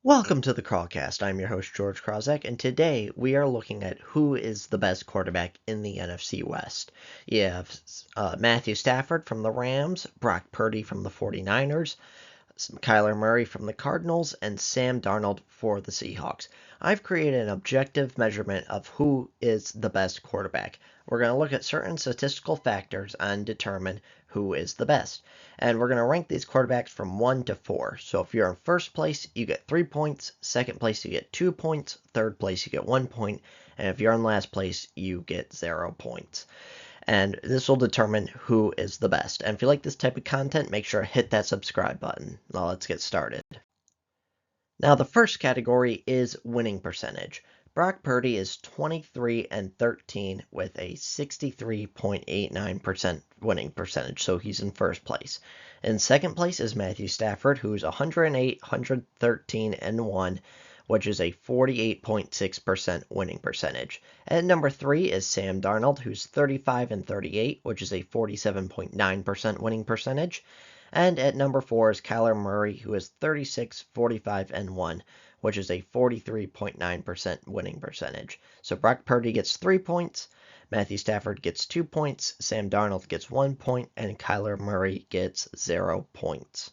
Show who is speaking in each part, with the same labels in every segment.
Speaker 1: Welcome to the Crawlcast. I'm your host, George Krawczak, and today we are looking at who is the best quarterback in the NFC West. You have Matthew Stafford from the Rams, Brock Purdy from the 49ers, Kyler Murray from the Cardinals, and Sam Darnold for the Seahawks. I've created an objective measurement of who is the best quarterback. We're going to look at certain statistical factors and determine who is the best. And we're going to rank these quarterbacks from 1 to 4. So if you're in first place, you get 3 points. Second place, you get 2 points. Third place, you get 1 point. And if you're in last place, you get 0 points. And this will determine who is the best. And if you like this type of content, make sure to hit that subscribe button. Now let's get started. Now the first category is winning percentage. Brock Purdy is 23-13 with a 63.89% winning percentage, so he's in first place. In second place is Matthew Stafford, who's 113-1, which is a 48.6% winning percentage. At number 3 is Sam Darnold, who's 35-38, which is a 47.9% winning percentage. And at number 4 is Kyler Murray, who is 36-45-1, which is a 43.9% winning percentage. So Brock Purdy gets 3 points, Matthew Stafford gets 2 points, Sam Darnold gets 1 point, and Kyler Murray gets 0 points.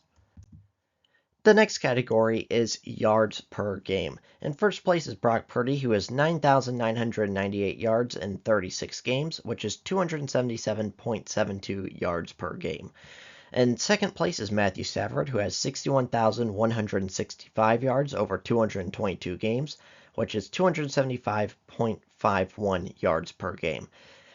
Speaker 1: The next category is yards per game. In first place is Brock Purdy, who has 9,998 yards in 36 games, which is 277.72 yards per game. In second place is Matthew Stafford, who has 61,165 yards over 222 games, which is 275.51 yards per game.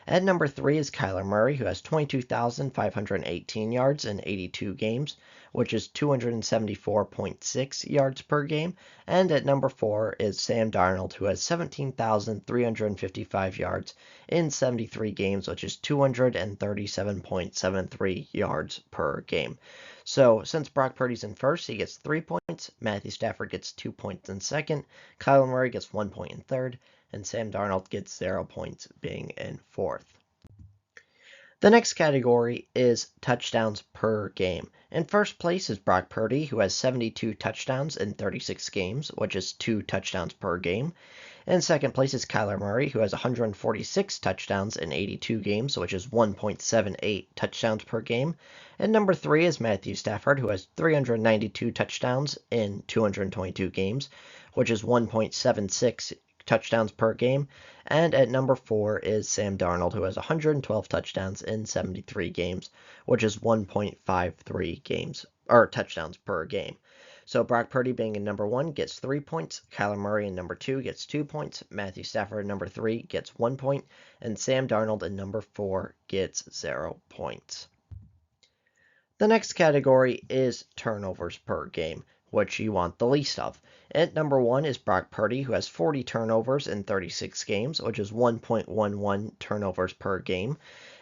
Speaker 1: At number 3 is Kyler Murray, who has 22,518 yards in 82 games, which is 274.6 yards per game. And at number 4 is Sam Darnold, who has 17,355 yards in 73 games, which is 237.73 yards per game. So since Brock Purdy's in first, he gets 3 points, Matthew Stafford gets 2 points in second, Kyler Murray gets 1 point in third, and Sam Darnold gets 0 points, being in fourth. The next category is touchdowns per game. In first place is Brock Purdy, who has 72 touchdowns in 36 games, which is 2 touchdowns per game. In second place is Kyler Murray, who has 146 touchdowns in 82 games, which is 1.78 touchdowns per game. And number 3 is Matthew Stafford, who has 392 touchdowns in 222 games, which is 1.76 touchdowns per game. And at number 4 is Sam Darnold, who has 112 touchdowns in 73 games, which is 1.53 touchdowns per game. So Brock Purdy being in number 1 gets 3 points, Kyler Murray in number 2 gets 2 points, Matthew Stafford in number 3 gets 1 point, and Sam Darnold in number 4 gets 0 points. The next category is turnovers per game, which you want the least of. At number 1 is Brock Purdy, who has 40 turnovers in 36 games, which is 1.11 turnovers per game.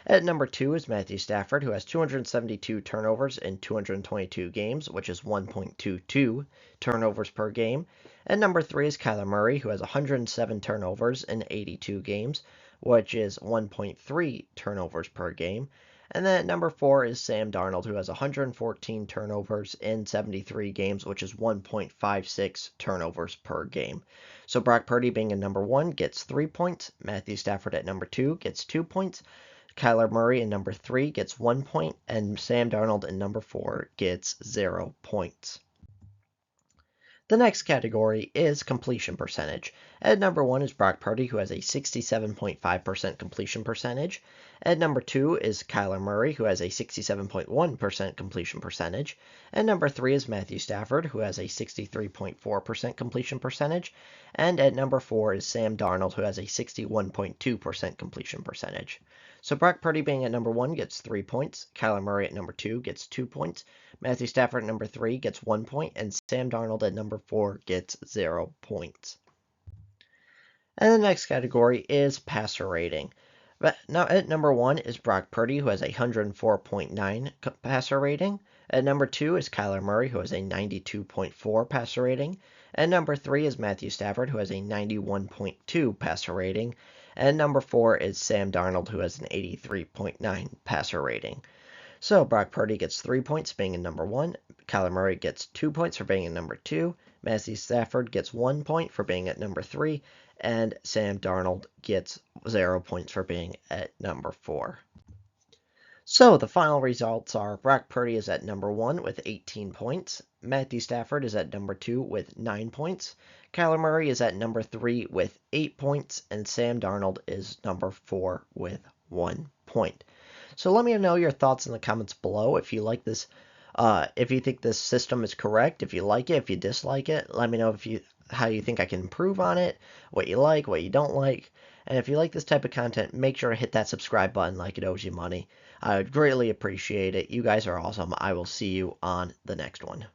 Speaker 1: At number 2 is Matthew Stafford, who has 272 turnovers in 222 games, which is 1.22 turnovers per game. At number 3 is Kyler Murray, who has 107 turnovers in 82 games, which is 1.3 turnovers per game. And then at number 4 is Sam Darnold, who has 114 turnovers in 73 games, which is 1.56 turnovers per game. So Brock Purdy being in number 1 gets 3 points. Matthew Stafford at number 2 gets 2 points. Kyler Murray in number 3 gets 1 point. And Sam Darnold in number 4 gets 0 points. The next category is completion percentage. At number 1 is Brock Purdy, who has a 67.5% completion percentage. At number 2 is Kyler Murray, who has a 67.1% completion percentage. At number 3 is Matthew Stafford, who has a 63.4% completion percentage. And at number 4 is Sam Darnold, who has a 61.2% completion percentage. So Brock Purdy being at number 1 gets 3 points, Kyler Murray at number 2 gets 2 points, Matthew Stafford at number 3 gets 1 point, and Sam Darnold at number 4 gets 0 points. And the next category is passer rating. Now at number 1 is Brock Purdy, who has a 104.9 passer rating. At number 2 is Kyler Murray, who has a 92.4 passer rating. At number 3 is Matthew Stafford, who has a 91.2 passer rating. And number 4 is Sam Darnold, who has an 83.9 passer rating. So Brock Purdy gets 3 points being in number 1, Kyler Murray gets 2 points for being at number 2. Matthew Stafford gets 1 point for being at number 3. And Sam Darnold gets 0 points for being at number 4. So the final results are Brock Purdy is at number 1 with 18 points. Matthew Stafford is at number 2 with 9 points. Kyler Murray is at number 3 with 8 points. And Sam Darnold is number 4 with 1 point. So let me know your thoughts in the comments below. If you like this, if you think this system is correct, if you like it, if you dislike it, let me know how you think I can improve on it, what you like, what you don't like. And if you like this type of content, make sure to hit that subscribe button like it owes you money. I would greatly appreciate it. You guys are awesome. I will see you on the next one.